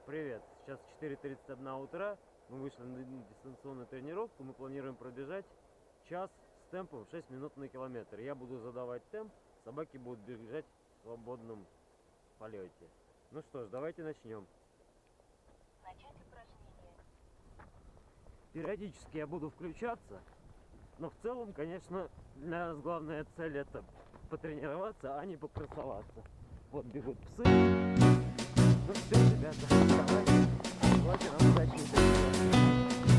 Привет! Сейчас 4:31 утра. Мы вышли на дистанционную тренировку. Мы планируем пробежать час с темпом 6 минут на километр. Я буду задавать темп, собаки будут бежать в свободном полете. Ну что ж, давайте начнем. Начать упражнение. Периодически я буду включаться, но в целом, конечно, для нас главная цель — это потренироваться, а не покрасоваться. Вот бегут псы. Ну все, ребята, давайте. Желаю нам удачной тренировки.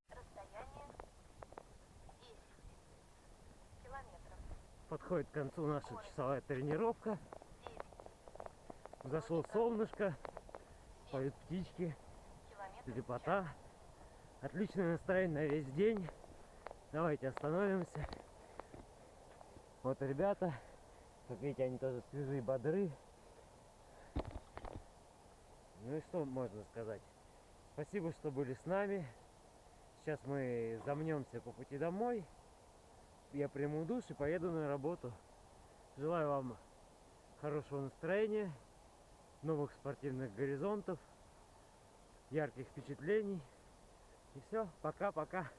Расстояние 10 километров. Подходит к концу наша часовая тренировка. 9 Зашло солнышко, поют птички, километров. лепота. Отличное настроение на весь день. Давайте остановимся. Вот ребята, как видите, они тоже свежие, бодры. Ну и что можно сказать? Спасибо, что были с нами. Сейчас мы замнемся по пути домой. Я приму душ и поеду на работу. Желаю вам хорошего настроения, новых спортивных горизонтов, ярких впечатлений. И все, пока-пока.